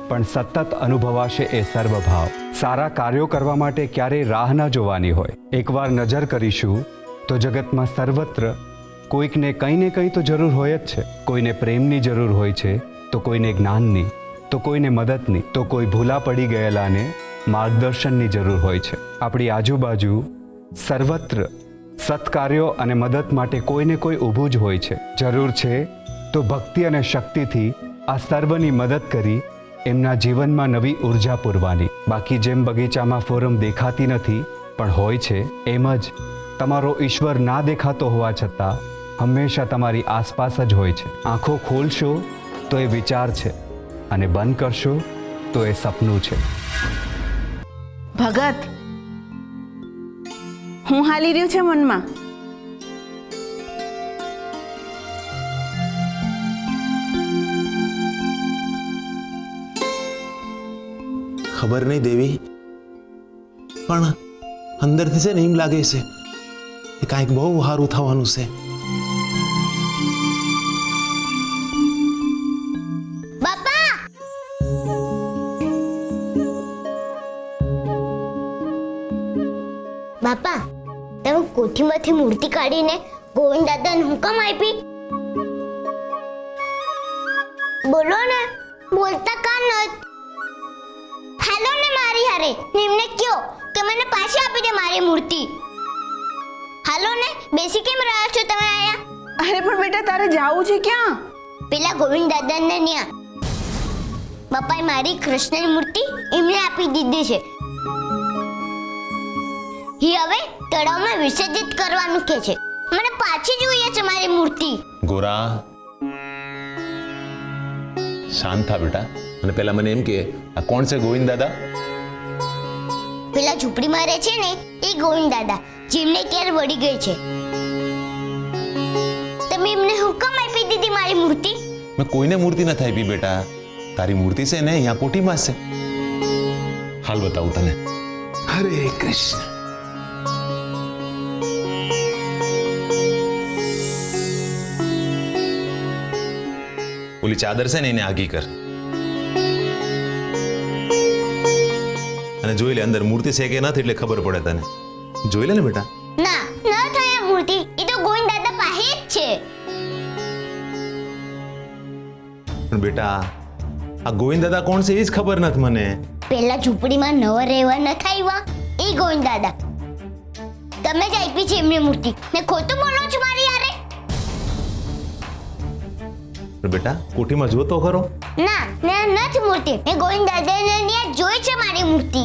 પણ સતત અનુભવાશે એ સર્વભાવ. સારા કાર્યો કરવા માટે ક્યારેય રાહ ન જોવાની હોય. એકવાર નજર કરીશું તો જગતમાં સર્વત્ર કોઈકને કંઈ ને કંઈ તો જરૂર હોય જ છે. કોઈને પ્રેમની જરૂર હોય છે, તો કોઈને જ્ઞાનની, તો કોઈને મદદની, તો કોઈ ભૂલા પડી ગયેલાને માર્ગદર્શનની જરૂર હોય છે. આપણી આજુબાજુ સર્વત્ર સત્કાર્યો અને મદદ માટે કોઈને કોઈ ઊભું જ હોય છે. જરૂર છે તો ભક્તિ અને શક્તિથી આ સર્વની મદદ કરી એમના જીવનમાં નવી ઉર્જા પૂરવાની. બાકી જેમ બગીચામાં ફોરમ દેખાતી નથી પણ હોય છે, એમ જ તમારો ઈશ્વર ના દેખાતો હોવા છતાં હંમેશા તમારી આસપાસ જ હોય છે. આંખો ખોલશો તો એ વિચાર છે, અને બંધ કરશો તો એ સપનું છે. ભગત, હું હાલી રહ્યું છે મનમાં? ખબર નહીં દેવી, પણ અંદરથી છે ને એમ લાગે છે કે કાંઈક બહુ સારું થવાનું છે. બાપા! બાપા, તમે કોઠીમાંથી મૂર્તિ કાઢીને ગોવિંદ દાદાને હુકમ આપી? બોલો ને, બોલતા કાં નથી? હાલો ને મારી હારે, એમને કયો તો મને પાછી આપી દે મારી મૂર્તિ. હાલો ને, બેસી કેમ રહ્યા છો તમે આયા? અરે પણ બેટા તારે જાવું છે ક્યાં? પેલા ગોવિંદ દાદાને ન્યા બાપાએ મારી કૃષ્ણની મૂર્તિ એમને આપી દીધી છે. એ હવે તળાવમાં વિસર્જિત કરવાનું કહે છે. મને પાછી જોઈએ છે મારી મૂર્તિ. ગોરા, શાંત થા બેટા. અને પેલા મને એમ કે આ કોણ છે ગોવિંદ દાદા? પેલા ઝૂંપડીમાં રહે છે ને એ ગોવિંદ દાદા, જેમને કેર વળી ગઈ છે. તમે એમને હુકમ આપી દીધી મારી મૂર્તિ? મેં કોઈને મૂર્તિ નથી આપી બેટા. તારી મૂર્તિ છે ને અહીંયા કોઠીમાં છે. હાલ બતાવું તને. હરે કૃષ્ણ. ઓલી ચાદર છે ને એને આગી કર અને જોઈ લે અંદર મૂર્તિ છે કે નથી, એટલે ખબર પડે તને. જોઈ લે ને બેટા. ના, ન થાય આ મૂર્તિ. એ તો ગોવિંદ દાદા પાસે જ છે. પણ બેટા આ ગોવિંદ દાદા કોણ છે એ જ ખબર નથી મને. પેલા ઝૂંપડીમાં નવા રહેવા ન આવ્યા એ ગોવિંદ દાદા. તમે જ આપી છે એમની મૂર્તિ ને ખોટું બોલો છો મારી યારે. પણ બેટા કોઠીમાં જોતો ખરો. ના, ને નથી મૂર્તિ. ને ગોવિંદ દાદાને ત્યાં જોઈ છે મારી મૂર્તિ.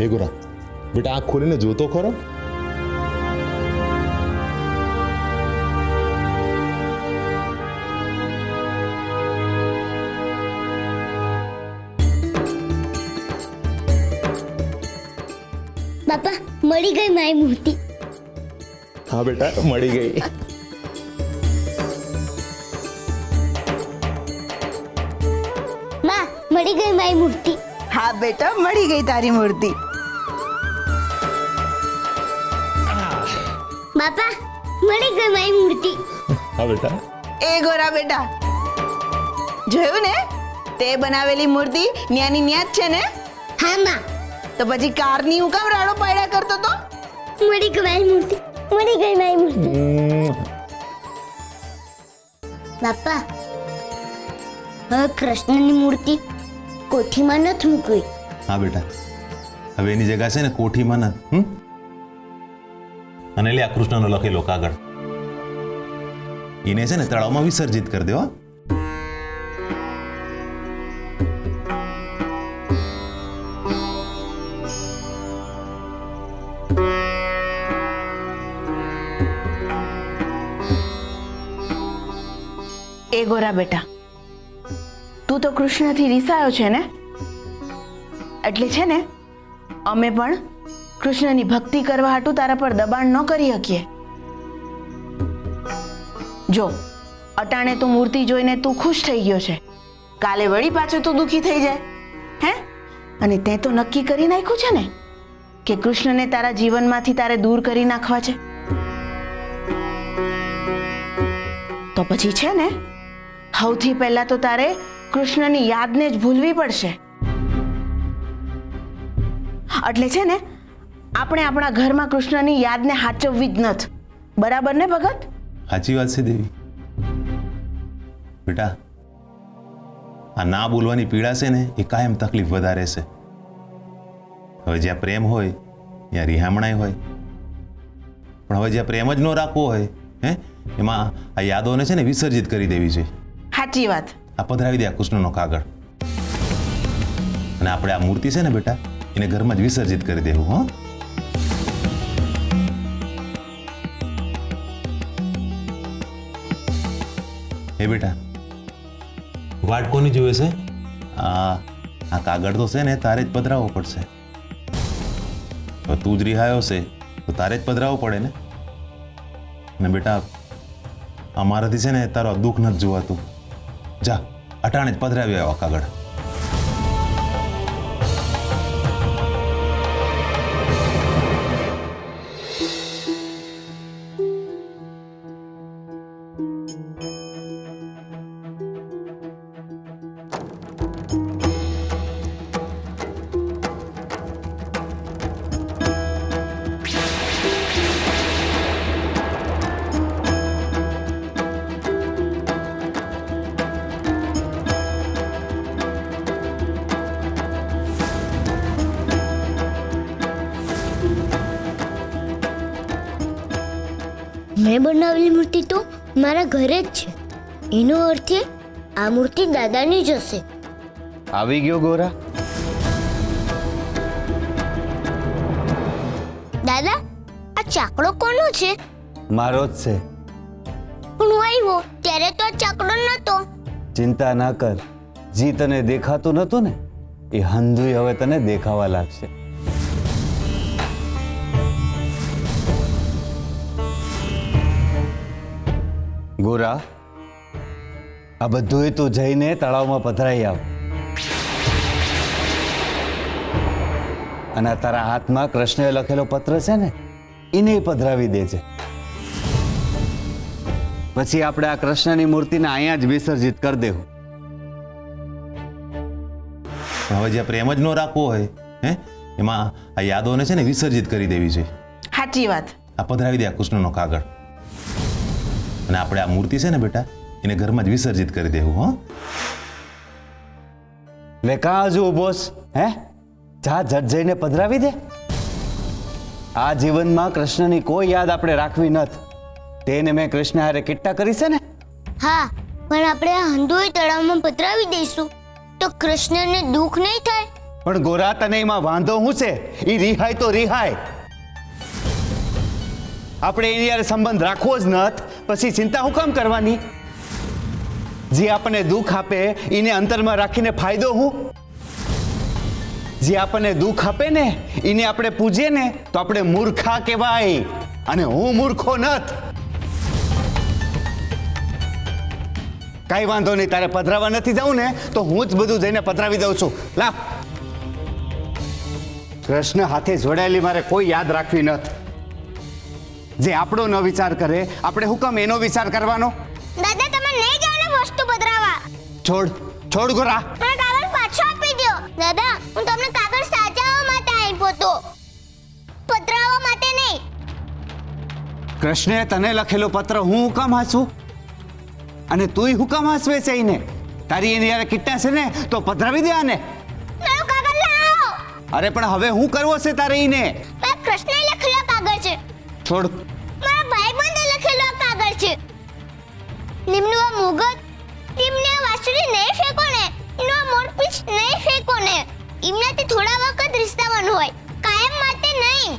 હે ગોરા, બેટા આંખ ખોલીને જોતો ખરો. બાપા, મળી ગઈ મારી મૂર્તિ. હા બેટા, મળી ગઈ. માં, મળી ગઈ મારી મૂર્તિ. હા બેટા, મળી ગઈ તારી મૂર્તિ. બાપા, મળી ગઈ મારી મૂર્તિ. હા બેટા. એ ગોરા બેટા, જોયું ને તે બનાવેલી મૂર્તિ ન્યાની ન્યા જ છે ને? હા માં. તો પછી કારની હું કામ રાડો પાડ્યા કરતો તો? મળી ગઈ મારી મૂર્તિ. મળી ગઈ મારી મૂર્તિ. બાપા, હવે કૃષ્ણની મૂર્તિ કોઠીમાં નથી મૂકવી. હા બેટા, હવે એની જગ્યા છે ને કોઠીમાં નથી. અને લે આ કૃષ્ણનો લખેલો કાગળ એને છે ને તળાવમાં વિસર્જિત કરી દેવા. એ ગોરા બેટા, તું તો કૃષ્ણથી રીસાયો છે ને, એટલે છે ને અમે પણ કૃષ્ણની ભક્તિ કરવા હાટુ તારા પર દબાણ ન કરી શકીએ. જો અટાણે તું મૂર્તિ જોઈને તું ખુશ થઈ ગયો છે, કાલે વળી પાછો તું દુખી થઈ જાય હે? અને તે તો નક્કી કરી નાખ્યું છે ને કે કૃષ્ણને તારા જીવનમાંથી તારે દૂર કરી નાખવા છે. તો પછી છે ને સૌથી પહેલા તો તારે કૃષ્ણની યાદને જ ભૂલવી પડશે. એટલે છે ને આપણે આપણા ઘરમાં કૃષ્ણની યાદને હાચવવી જ નથી. બરાબર ને ભગત? સાચી વાત છે દેવી. બેટા આ ના બોલવાની પીડા છે ને એ કાયમ તકલીફ વધારે છે. હવે જ્યાં પ્રેમ હોય ત્યાં રિહામણાઈ હોય, પણ હવે જ્યાં પ્રેમ જ ન રાખવો હોય હે એમાં આ યાદોને છે ને વિસર્જિત કરી દેવી જોઈએ. સાચી વાત. આ પધરાવી દે આ કૃષ્ણનો કાગળ, અને આપણે આ મૂર્તિ છે ને બેટા એને ઘરમાં જ વિસર્જિત કરી દેવું. હો હે બેટા, વાટ કોની જોવે છે? આ કાગળ તો છે ને તારે જ પધરાવવો પડશે. તો તું જ રિહાયો છે તો તારે જ પધરાવવો પડે ને. ને બેટા અમારાથી છે ને તારો દુઃખ નથી જોવાતું. જા અટાણે જ પધરાવી આવ્યો કાગળ. મેં બનાવેલી મૂર્તિ તો મારા ઘરે જ છે. એનો અર્થ એ આ મૂર્તિ દાદાની જ હશે. આવી ગયો ગોરા. દાદા, આ ચાકડો કોનો છે? મારો જ છે. પણ હું આવ્યો ત્યારે તો આ ચાકડો નહોતો. ચિંતા ના કર. જી તને દેખાતું નતું ને એ હંધુય હવે તને દેખાવા લાગશે. ગોરા, આ બધુંય તું જઈને તળાવમાં પધરાઈ આવ. અને તારા હાથમાં કૃષ્ણએ લખેલો પત્ર છે ને એને પધરાવી દેજે. પછી આપણે આ કૃષ્ણની મૂર્તિને અહીંયા જ વિસર્જિત કરી દેવું. હવે જે પ્રેમ જ ન રાખવો હોય હે એમાં આ યાદોને છે ને વિસર્જિત કરી દેવી છે. સાચી વાત. આ પધરાવી દે આ કૃષ્ણનો કાગળ. અને આપણે આ મૂર્તિ છે ને બેટા એને ઘરમાં જ વિસર્જિત કરી દેવું. હો લે કાં હજુ બોસ હે જા જટ જઈને પધરાવી દે. આ જીવનમાં કૃષ્ણની કોઈ યાદ આપણે રાખવી નથી. તેને મેં કૃષ્ણ હારે કિટ્ટા કરી છે ને. હા, પણ આપણે આ હંધોઈ તળાવમાં પધરાવી દઈશું તો કૃષ્ણને દુઃખ નહીં થાય. પણ ગોરા તને એમાં વાંધો શું છે? એ રિહાય તો રિહાય. આપણે એની યાર સંબંધ રાખવો જ નથ પછી ચિંતા હું કામ કરવાની? જે આપણને દુઃખ આપે એને અંતરમાં રાખીને ફાયદો હું? જે આપણને દુઃખ આપે ને એને આપણે પૂજીએ ને તો આપણે મૂર્ખા કહેવાય. અને હું મૂર્ખો નથ. કાંઈ વાંધો નહીં, તારે પધરાવા નથી જવું ને તો હું જ બધું જઈને પધરાવી દઉં છું. લા, કૃષ્ણ હાથે જોડાયેલી મારે કોઈ યાદ રાખવી નથી. જે આપણો ન વિચાર કરે આપણે હું કામ એનો વિચાર કરવાનો? દાદા, તમે નહીં જાઓ ને વસ્તુ પધરાવા. છોડ છોડ ગોરા. મને કાગળ પાછો આપી દો. દાદા, હું તમને કાગળ સાચવવા માટે આપ્યો તો, પધરાવા માટે નહીં. કૃષ્ણે તને લખેલો પત્ર હું કામ હાંચું? અને તુંય હું કામ હાંચવે છે એને? તારી એની યાર કિટ્ટા છે ને તો પધરાવી દે આને. મારો કાગળ લાવો. અરે પણ હવે હું કરવો છે તારે એને? મારા કૃષ્ણએ લખેલો કાગળ છે. છોડ. મારા ભાઈબંધે લખેલો કાગળ છે. નિમનું આ મુગટ, નિમને આ વાસળી નહીં ફેંકો ને, એનો આ મોરપીંછ નહીં ફેંકો ને. એમનાથી થોડા વખત રિશ્તાવાનું હોય, કાયમ માટે નહીં.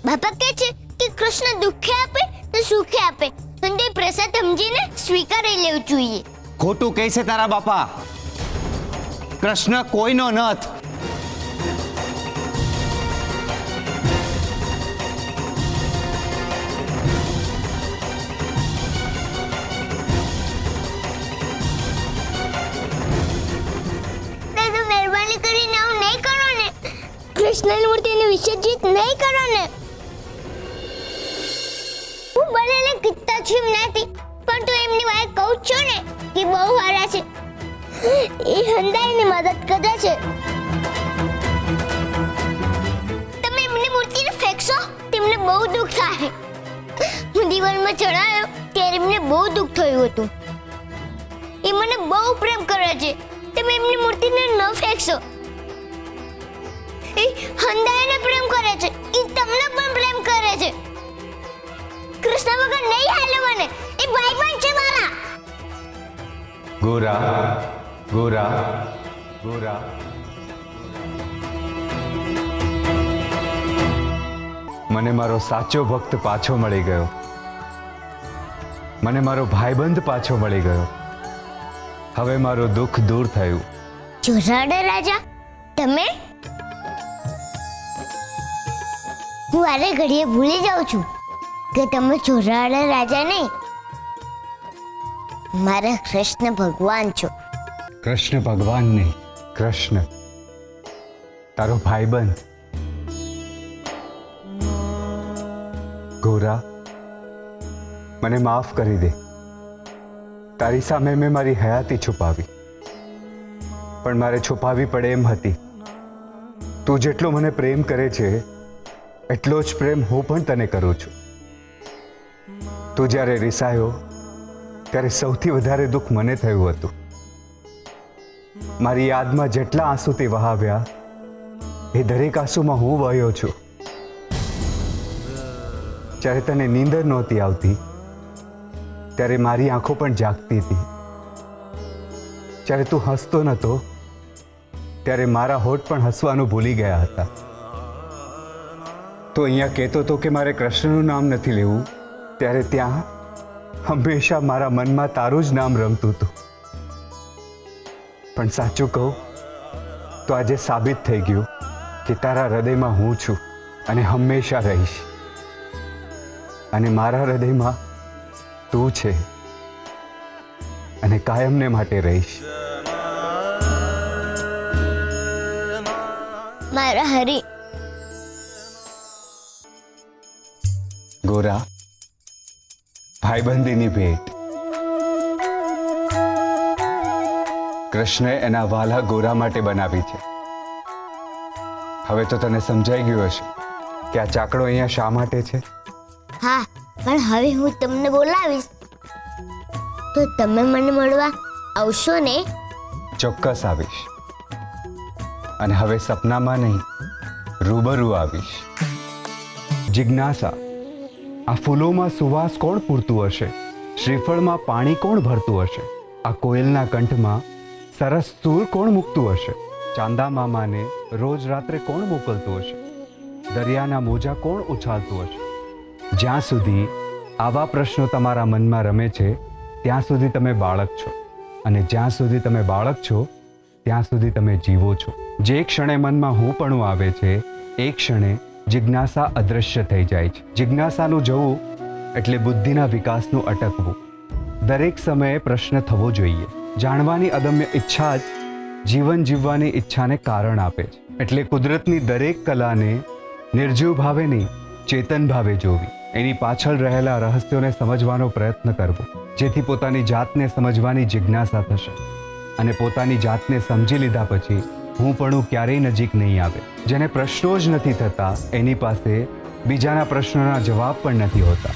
બાપા કહે છે કે કૃષ્ણ દુઃખે આપે તો સુખે આપે, પણ તે પ્રસાદ સમજીને સ્વીકારી લેવું જોઈએ. ખોટું કહે છે તારા બાપા. કૃષ્ણ કોઈનો નથ. દાદા, મહેરબાની કરીને આવું નહીં કરો ને. કૃષ્ણની મૂર્તિને વિસર્જિત નહીં કરો ને. હું ભલે કિત્તા છું નથી, પણ તું એમની વાત કહું છું ને કે બહુ સારા છે. એ હંદાઈની મદદ કરે છે. તમે એમની મૂર્તિને ફેંકશો તેમને બહુ દુઃખ થાય. હું દિવાલમાં ચડાયો ત્યારે એમને બહુ દુઃખ થયું હતું. એ મને બહુ પ્રેમ કરે છે. તમે એમની મૂર્તિને ન ફેંકશો. એ હંદાઈને પ્રેમ કરે છે. એ તમને પણ પ્રેમ કરે છે. કૃષ્ણ વગર નહીં હાલે મને. એ ભાઈબંધ છે મારા. ગોરા ગોરા ગોરા. મને મારો સાચો ભક્ત પાછો મળી ગયો. મને મારો ભાઈબંધ પાછો મળી ગયો. હવે મારું દુઃખ દૂર થયું. જોરાડા રાજા, તમે? હું આરે ઘડીએ ભૂલી જાઉં છું કે તમે જોરાડા રાજા નહીં, મારા કૃષ્ણ ભગવાન છો. કૃષ્ણ ભગવાન નહીં, કૃષ્ણ તારો ભાઈબંધ. ગોરા, મને માફ કરી દે. તારી સામે મેં મારી હયાતી છુપાવી, પણ મારે છુપાવી પડે એમ હતી. તું જેટલો મને પ્રેમ કરે છે એટલો જ પ્રેમ હું પણ તને કરું છું. તું જ્યારે રિસાયો ત્યારે સૌથી વધારે દુઃખ મને થયું હતું. મારી યાદમાં જેટલા આંસુ તે વહાવ્યા એ દરેક આંસુમાં હું વહ્યો છું. જ્યારે તને નીંદર નહોતી આવતી ત્યારે મારી આંખો પણ જાગતી હતી. જ્યારે તું હસતો નહોતો ત્યારે મારા હોઠ પણ હસવાનું ભૂલી ગયા હતા. તો અહીંયા કહેતો હતો કે મારે કૃષ્ણનું નામ નથી લેવું, ત્યારે ત્યાં હંમેશા મારા મનમાં તારું જ નામ રમતું હતું. પણ સાચું કહું તો આજે સાબિત થઈ ગયું કે તારા હૃદયમાં હું છું અને હંમેશા રહીશ. અને મારા હૃદયમાં તું છે અને કાયમને માટે રહીશ. મારા હરી, ગોરા, ભાઈબંધીની ભેટ. કૃષ્ણએ એના વાલા ગોરા માટે બનાવી છે. હવે તો તને સમજાઈ ગયું હશે કે આ ચાકડો અહીંયા શા માટે છે. હા, પણ હવે હું તમને બોલાવીશ તો તમે મને મળવા આવશો ને? ચોક્કસ આવીશ. અને હવે સપનામાં નહીં, રૂબરૂ આવીશ. જિજ્ઞાસા, આ ફૂલોમાં સુવાસ કોણ પૂરતું હશે? શ્રીફળમાં પાણી કોણ ભરતું હશે? આ કોયલના કંઠમાં સરસ સૂર કોણ મૂકતું હશે? ચાંદા મામાને રોજ રાત્રે કોણ મોકલતું હશે? દરિયાના મોજા કોણ ઉછાળતું હશે? જ્યાં સુધી આવા પ્રશ્નો તમારા મનમાં રમે છે ત્યાં સુધી તમે બાળક છો, અને જ્યાં સુધી તમે બાળક છો ત્યાં સુધી તમે જીવો છો. જે ક્ષણે મનમાં હુંપણું આવે છે એ ક્ષણે જિજ્ઞાસા અદૃશ્ય થઈ જાય છે. જિજ્ઞાસાનું જવું એટલે બુદ્ધિના વિકાસનું અટકવું. દરેક સમયે પ્રશ્ન થવો જોઈએ. જાણવાની અદમ્ય ઈચ્છા જ જીવન જીવવાની ઈચ્છાને કારણ આપે છે. એટલે કુદરતની દરેક કલાને નિર્જીવ ભાવે નહીં, ચેતન ભાવે જોવી. એની પાછળ રહેલા રહસ્યોને સમજવાનો પ્રયત્ન કરવો, જેથી પોતાની જાતને સમજવાની જિજ્ઞાસા થશે. અને પોતાની જાતને સમજી લીધા પછી હુંપણું ક્યારેય નજીક નહીં આવે. જેને પ્રશ્નો જ નથી થતા એની પાસે બીજાના પ્રશ્નોના જવાબ પણ નથી હોતા.